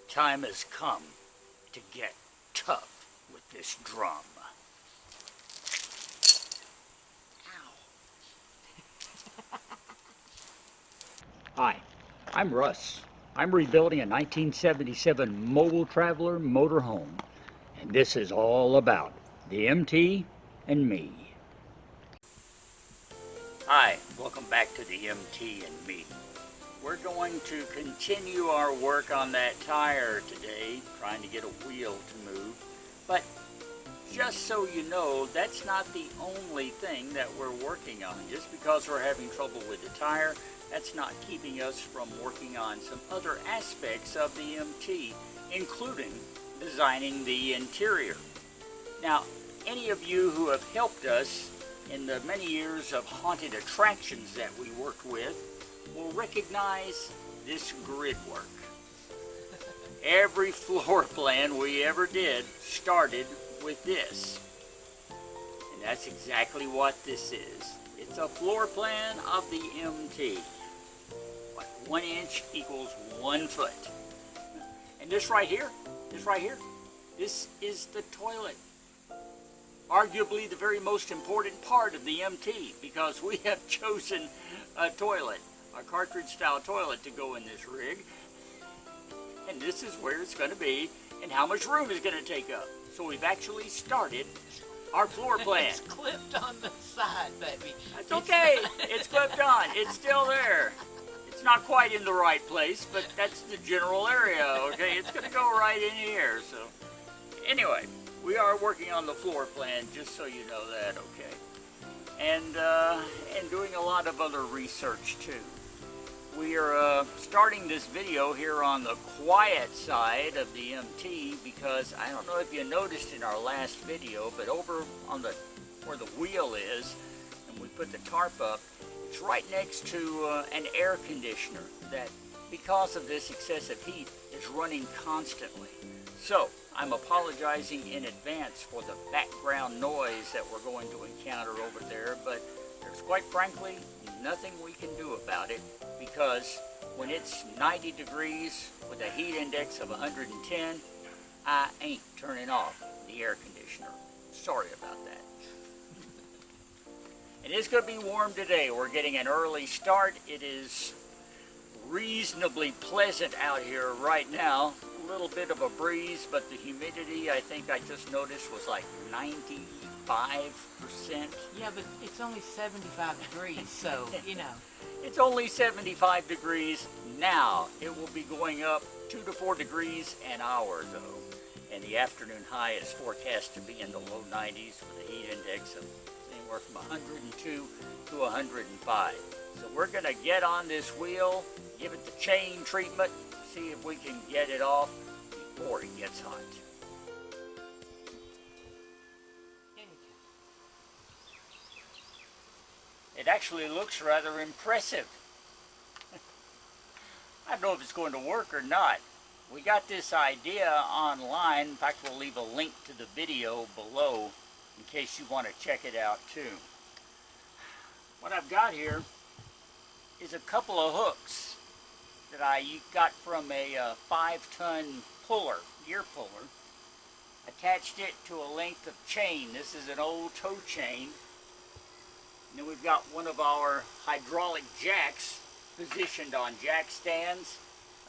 Time has come to get tough with this drum. Ow. Hi, I'm Russ. I'm rebuilding a 1977 Mobile Traveler motorhome, and this is all about the MT and me. Hi, welcome back to the MT and me. We're going to continue our work on that tire today, trying to get a wheel to move. But just so you know, that's not the only thing that we're working on. Just because we're having trouble with the tire, that's not keeping us from working on some other aspects of the MT, including designing the interior. Now, any of you who have helped us in the many years of haunted attractions that we worked with will recognize this grid work. Every floor plan we ever did started with this. And that's exactly what this is. It's a floor plan of the MT. Like 1 inch equals 1 foot. And this right here, this is the toilet. Arguably the very most important part of the MT, because we have chosen a toilet, a cartridge style toilet, to go in this rig. And this is where it's going to be and how much room it's going to take up. So we've actually started our floor plan. It's clipped on the side, baby. That's okay. It's clipped on. It's still there. It's not quite in the right place, but that's the general area, okay? It's going to go right in here. So anyway, we are working on the floor plan, just so you know that, okay? And doing a lot of other research too. We are starting this video here on the quiet side of the MT because I don't know if you noticed in our last video, but over on where the wheel is, and we put the tarp up, it's right next to an air conditioner that, because of this excessive heat, is running constantly. So I'm apologizing in advance for the background noise that we're going to encounter over there, but there's quite frankly nothing we can do about it, because when it's 90 degrees with a heat index of 110, I ain't turning off the air conditioner. Sorry about that. And it's going to be warm today. We're getting an early start. It is reasonably pleasant out here right now. A little bit of a breeze, but the humidity, I think I just noticed, was like 95%. Yeah, but it's only 75 degrees, so, you know. It's only 75 degrees now. It will be going up 2 to 4 degrees an hour, though. And the afternoon high is forecast to be in the low 90s with a heat index of anywhere from 102 to 105. So we're going to get on this wheel, give it the chain treatment, see if we can get it off before it gets hot. It actually looks rather impressive. I don't know if it's going to work or not. We got this idea online. In fact, we'll leave a link to the video below in case you want to check it out too. What I've got here is a couple of hooks that I got from a 5-ton puller, gear puller. Attached it to a length of chain. This is an old tow chain. And then we've got one of our hydraulic jacks positioned on jack stands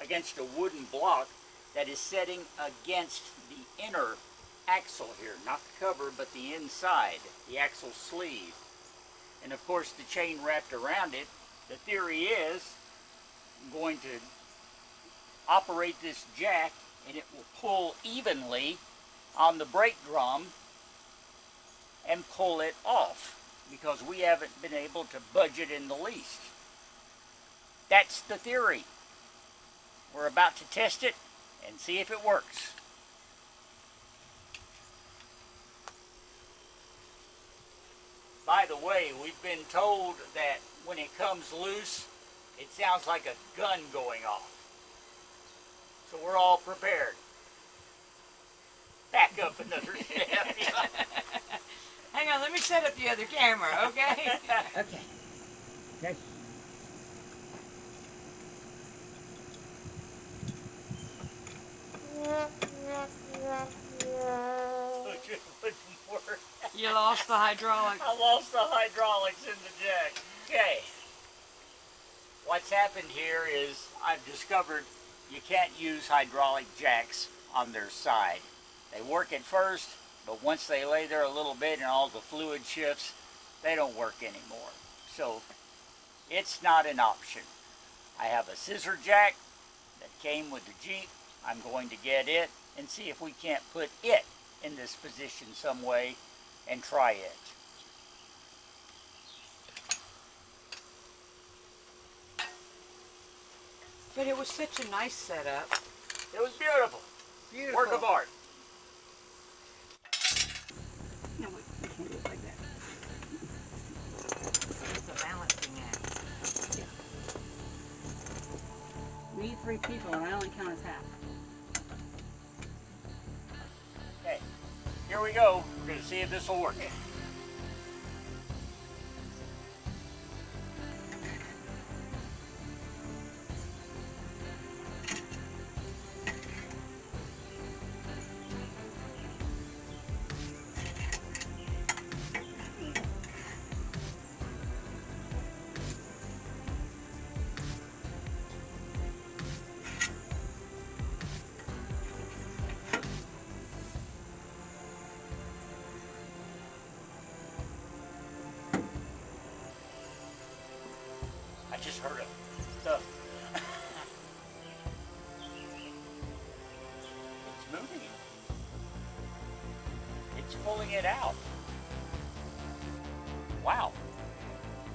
against a wooden block that is setting against the inner axle here. Not the cover, but the inside, the axle sleeve. And of course the chain wrapped around it. The theory is I'm going to operate this jack and it will pull evenly on the brake drum and pull it off. because we haven't been able to budget in the least. That's the theory. We're about to test it and see if it works. By the way, we've been told that when it comes loose, it sounds like a gun going off. So we're all prepared. Back up another step. Hang on, let me set up the other camera, okay? Okay. Okay. You lost the hydraulic. I lost the hydraulics in the jack. Okay. What's happened here is I've discovered you can't use hydraulic jacks on their side. They work at first, but once they lay there a little bit and all the fluid shifts, they don't work anymore. So it's not an option. I have a scissor jack that came with the Jeep. I'm going to get it and see if we can't put it in this position some way and try it. But it was such a nice setup. It was beautiful. Beautiful. Work of art. No, we can't do it like that. It's a balancing act. We need 3 people, and I only count as half. Okay, here we go. We're going to see if this will work. I just heard a thud. It's moving it. It's pulling it out. Wow.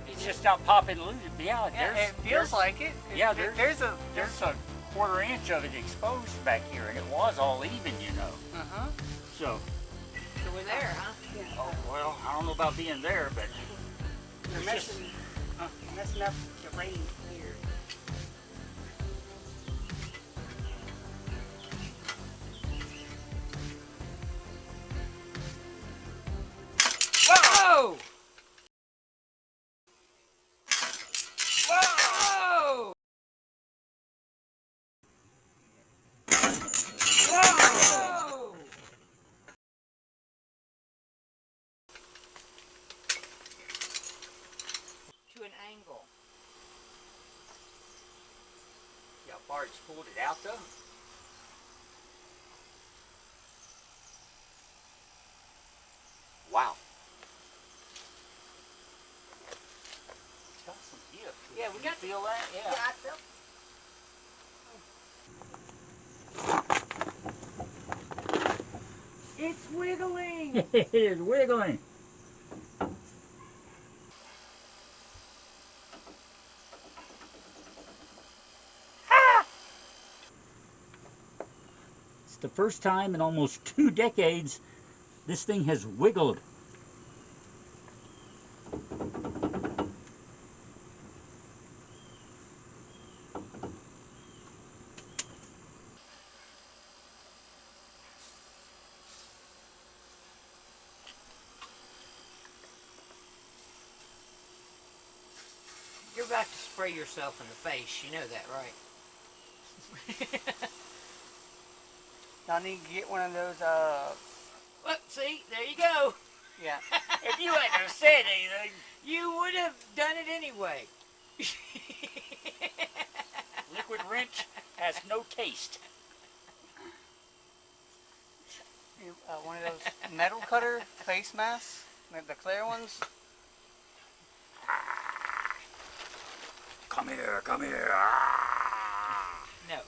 It's just not popping loose. Yeah, It feels like it. Yeah, there's a there's a quarter-inch of it exposed back here, and it was all even, you know. uh-huh. So, So we're there, huh? oh well, I don't know about being there, but You're it's just, messing up the range here. Whoa! Whoa! Whoa! To an angle. yeah, Bart's pulled it out though. Wow. It's got some give to it. Yeah, we You got feel that? Yeah. I felt. It's wiggling. It is wiggling. It's the first time in almost 2 decades this thing has wiggled. You're about to spray yourself in the face. You know that, right? Y'all need to get one of those. Look, see, there you go. Yeah. If you hadn't have said anything, You would have done it anyway. liquid wrench has no taste. One of those metal cutter face masks, the clear ones. Come here, come here. No.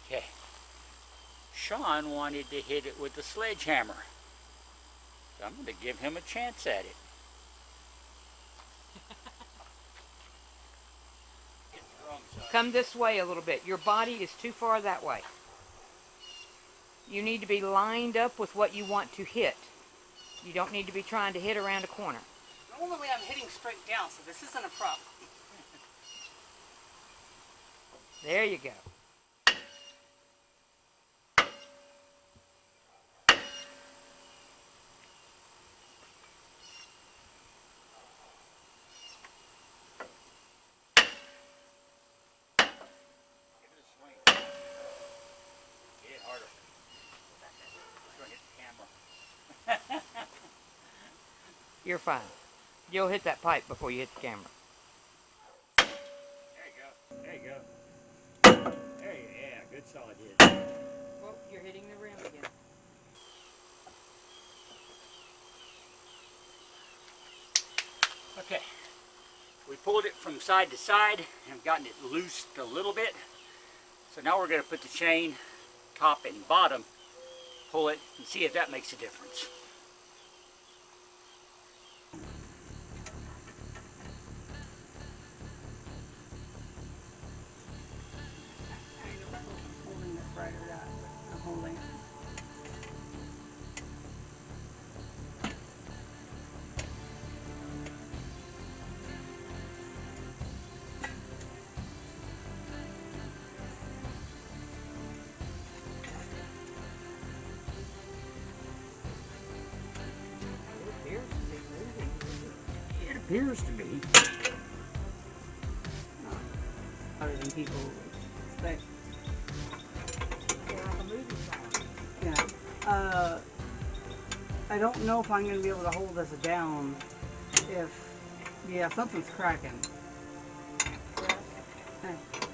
Okay. Shawn wanted to hit it with a sledgehammer. So I'm going to give him a chance at it. Come this way a little bit. Your body is too far that way. You need to be lined up with what you want to hit. You don't need to be trying to hit around a corner. Normally I'm hitting straight down, so this isn't a problem. There you go. You're fine. You'll hit that pipe before you hit the camera. There you go. There you go. There you go. Yeah, good solid hit. Well, you're hitting the rim again. Okay. We pulled it from side to side and gotten it loosed a little bit. So now we're going to put the chain top and bottom, pull it, and see if that makes a difference. Holding it right or not, but I'm holding it. It appears to be. Harder than people expect. Like a movie star. Yeah. I don't know if I'm going to be able to hold this down if, yeah, something's cracking.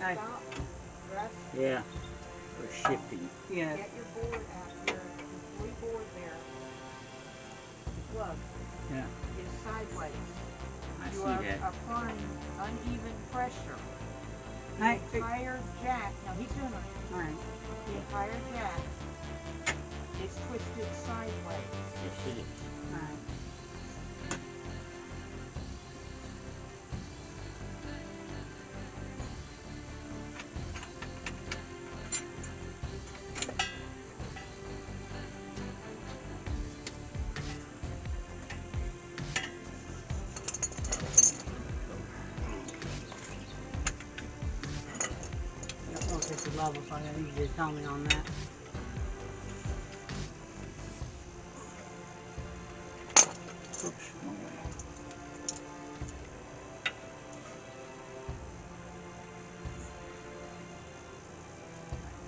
I, Stop. Russ, Yeah. We're shifting. yeah. get your board out here. The three board there. The plug Yeah. is sideways. I You see are that. applying uneven pressure. I, The entire jack, now he's doing it. all right. The entire jack is twisted sideways. Yes, it is. All right. I don't know if this is level, so I gotta use your comment on that. Oops.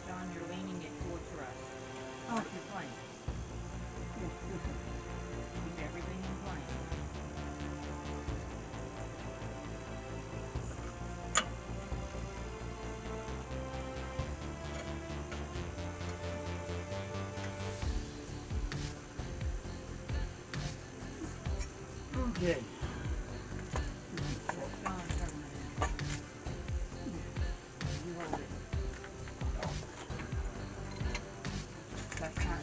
Shawn, you're leaning it towards Russ. Oh. Like you're playing. Keep everything in plane. Okay. Shawn, turn it. You hold it. That's not.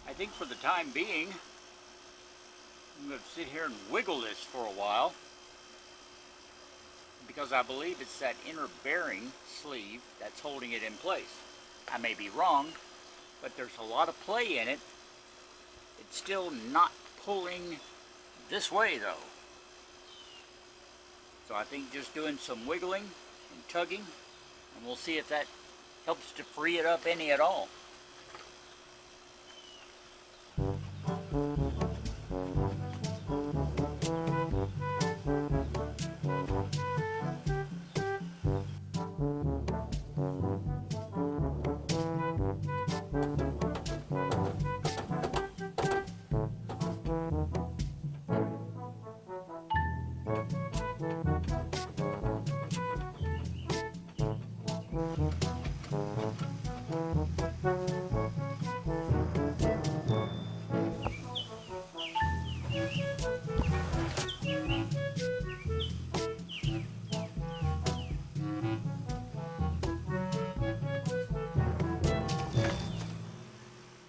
I think for the time being, I'm going to sit here and wiggle this for a while because I believe it's that inner bearing sleeve that's holding it in place. I may be wrong, but there's a lot of play in it. It's still not pulling this way though. So I think just doing some wiggling and tugging, and we'll see if that helps to free it up any at all.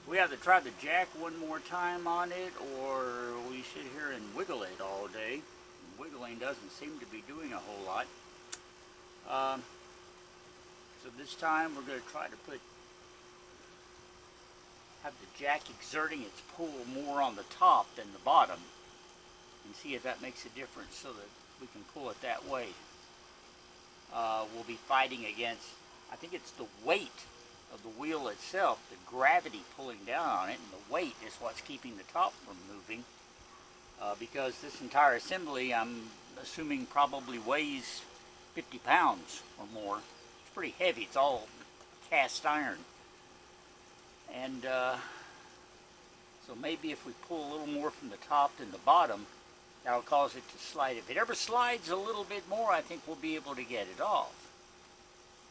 We have to try the jack one more time on it, or we sit here and wiggle it all day. Wiggling doesn't seem to be doing a whole lot. So this time we're going to try to have the jack exerting its pull more on the top than the bottom, and see if that makes a difference so that we can pull it that way. We'll be fighting against, I think it's the weight of the wheel itself, the gravity pulling down on it, and the weight is what's keeping the top from moving. Because this entire assembly, I'm assuming, probably weighs 50 pounds or more. It's pretty heavy. It's all cast iron. And so maybe if we pull a little more from the top than the bottom, that'll cause it to slide. If it ever slides a little bit more, I think we'll be able to get it off.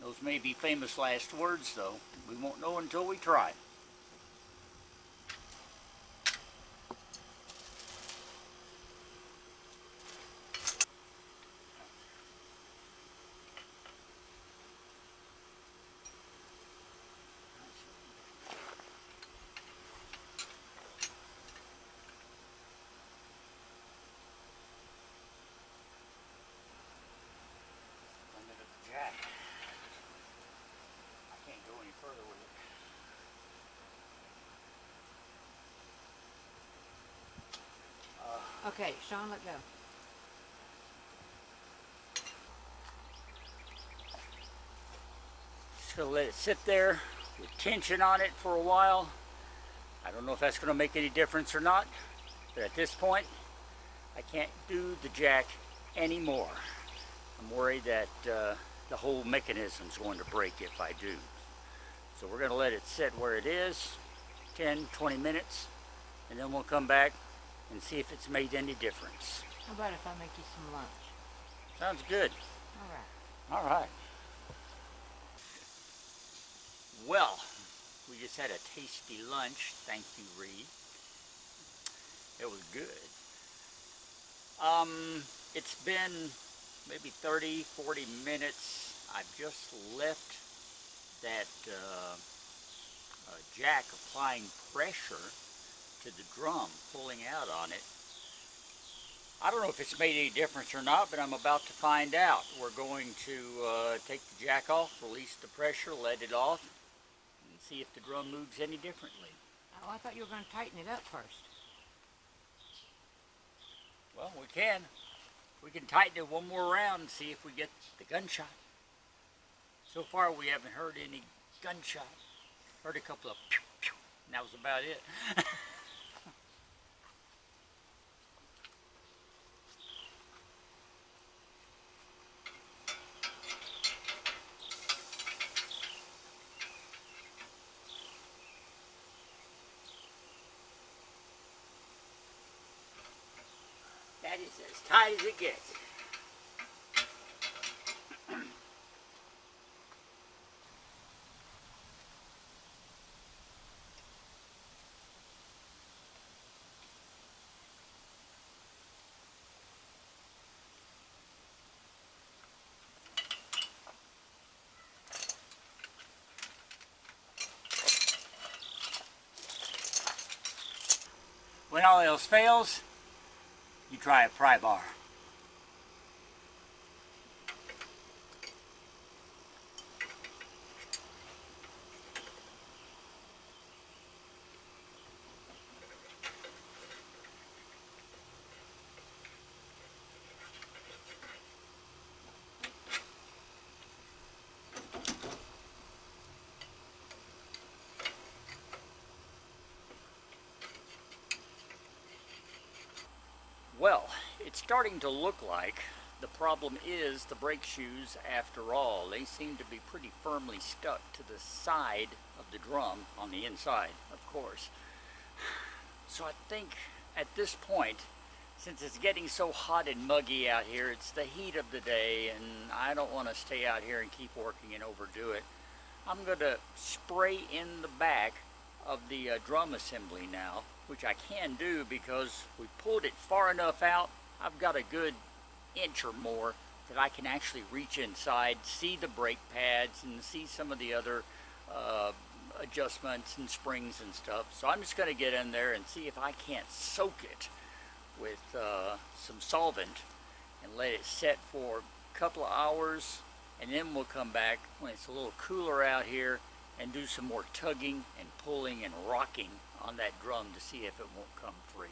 Those may be famous last words, though. We won't know until we try. Jack. I can't go any further with it. Okay, Shawn, let go. Just gonna let it sit there with tension on it for a while. I don't know if that's gonna make any difference or not, but at this point, I can't do the jack anymore. I'm worried that the whole mechanism's going to break if I do. So we're gonna let it sit where it is, 10, 20 minutes, and then we'll come back and see if it's made any difference. How about if I make you some lunch? Sounds good. All right. All right. Well, we just had a tasty lunch. Thank you, Reed. It was good. It's been maybe 30, 40 minutes. I've just left that jack applying pressure to the drum, pulling out on it. I don't know if it's made any difference or not, but I'm about to find out. We're going to take the jack off, release the pressure, let it off, and see if the drum moves any differently. Oh, I thought you were going to tighten it up first. Well, we can. We can tighten it one more round and see if we get the gunshot. So far, we haven't heard any gunshot. Heard a couple of pew, pew, and that was about it. That is as tight as it gets. When all else fails, you try a pry bar. Well, it's starting to look like the problem is the brake shoes after all. They seem to be pretty firmly stuck to the side of the drum, on the inside, of course. So I think at this point, since it's getting so hot and muggy out here, it's the heat of the day, and I don't want to stay out here and keep working and overdo it. I'm going to spray in the back of the drum assembly now, which I can do because we pulled it far enough out. I've got a good inch or more that I can actually reach inside, see the brake pads, and see some of the other adjustments and springs and stuff. So I'm just going to get in there and see if I can't soak it with some solvent and let it set for a couple of hours, and then we'll come back when it's a little cooler out here and do some more tugging and pulling and rocking on that drum to see if it won't come free.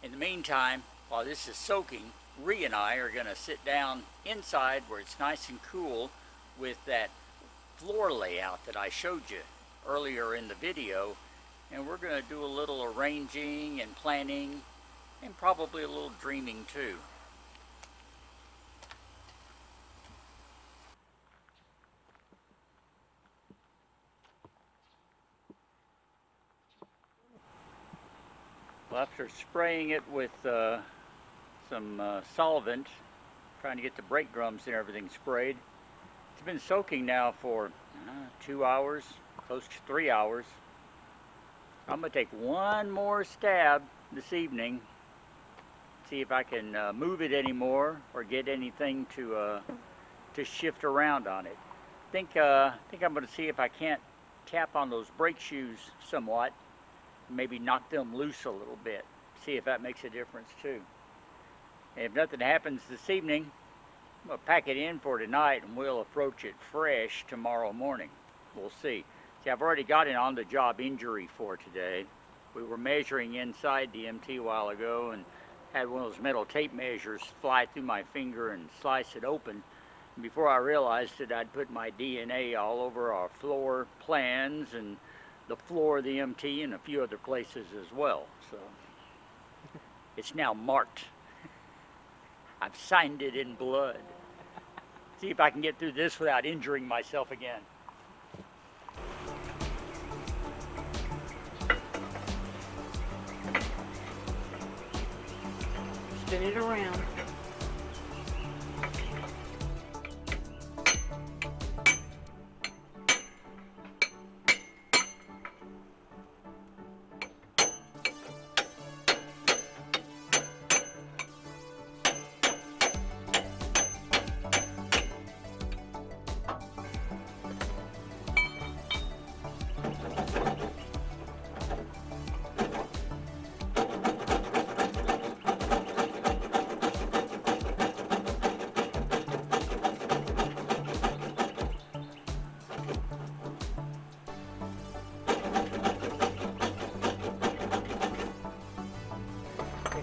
In the meantime, while this is soaking, Ree and I are going to sit down inside where it's nice and cool with that floor layout that I showed you earlier in the video, and we're going to do a little arranging and planning and probably a little dreaming too. Well, after spraying it with some solvent, trying to get the brake drums and everything sprayed, it's been soaking now for 2 hours, close to 3 hours. I'm going to take one more stab this evening, see if I can move it anymore or get anything to shift around on it. I think I'm going to see if I can't tap on those brake shoes somewhat, maybe knock them loose a little bit, see if that makes a difference too. And if nothing happens this evening, I'm going to pack it in for tonight and we'll approach it fresh tomorrow morning. We'll see. See, I've already got an on-the-job injury for today. We were measuring inside the MT a while ago and had one of those metal tape measures fly through my finger and slice it open. And before I realized it, I'd put my DNA all over our floor plans and the floor of the MT and a few other places as well. So it's now marked. I've signed it in blood. See if I can get through this without injuring myself again. Spin it around.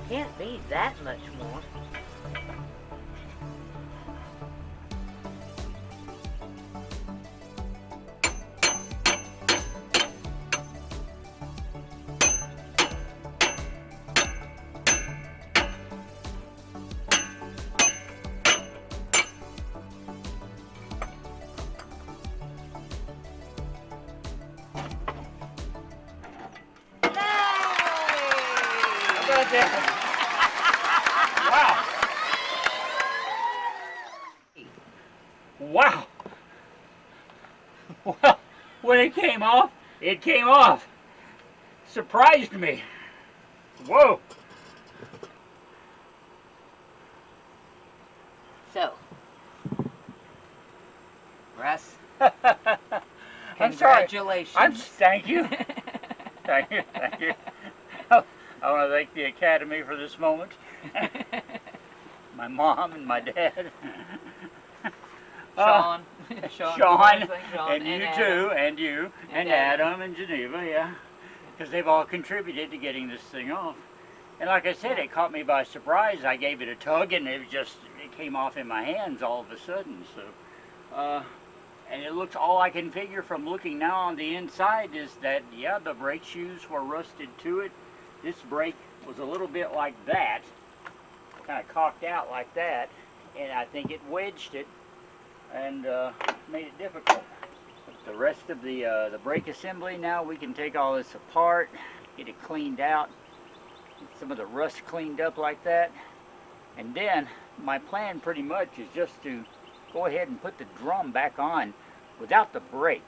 Can't be that much more. How about that? Wow. Well, when it came off, it came off. Surprised me. Whoa. So, Russ, I'm sorry. congratulations. Thank you. Thank you. Thank you. I want to thank the Academy for this moment. My mom and my dad. Shawn. Shawn, and you Adam. too, and you, and Adam. Adam and Geneva, yeah. Because they've all contributed to getting this thing off. And like I said, it caught me by surprise. I gave it a tug and it came off in my hands all of a sudden. So, and it looks, all I can figure from looking now on the inside is that, yeah, the brake shoes were rusted to it. This brake was a little bit like that, kind of cocked out like that, and I think it wedged it and made it difficult. The rest of the brake assembly, now we can take all this apart, get it cleaned out, get some of the rust cleaned up like that, and then my plan pretty much is just to go ahead and put the drum back on without the brake.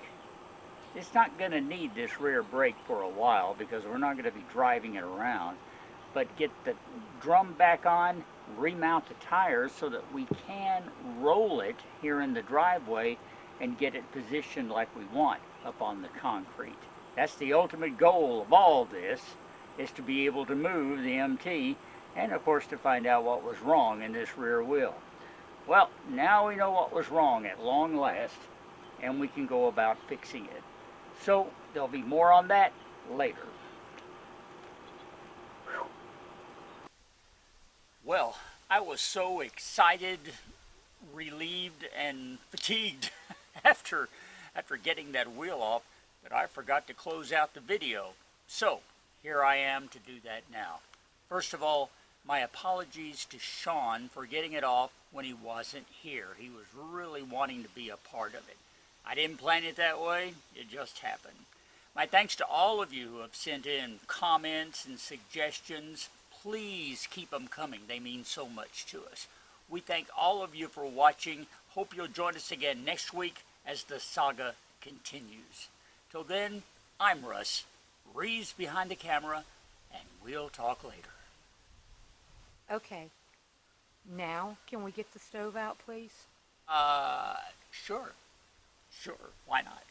It's not going to need this rear brake for a while because we're not going to be driving it around, but get the drum back on, remount the tires so that we can roll it here in the driveway and get it positioned like we want up on the concrete. That's the ultimate goal of all this, is to be able to move the MT and of course to find out what was wrong in this rear wheel. Well, now we know what was wrong at long last, and we can go about fixing it. So there'll be more on that later. Whew. Well, I was so excited, relieved, and fatigued after getting that wheel off that I forgot to close out the video. So here I am to do that now. First of all, my apologies to Shawn for getting it off when he wasn't here. He was really wanting to be a part of it. I didn't plan it that way, it just happened. My thanks to all of you who have sent in comments and suggestions. Please keep them coming, they mean so much to us. We thank all of you for watching. Hope you'll join us again next week as the saga continues. Till then, I'm Russ, Reeves behind the camera, and we'll talk later. Okay. Now, can we get the stove out, please? Sure. Sure, why not?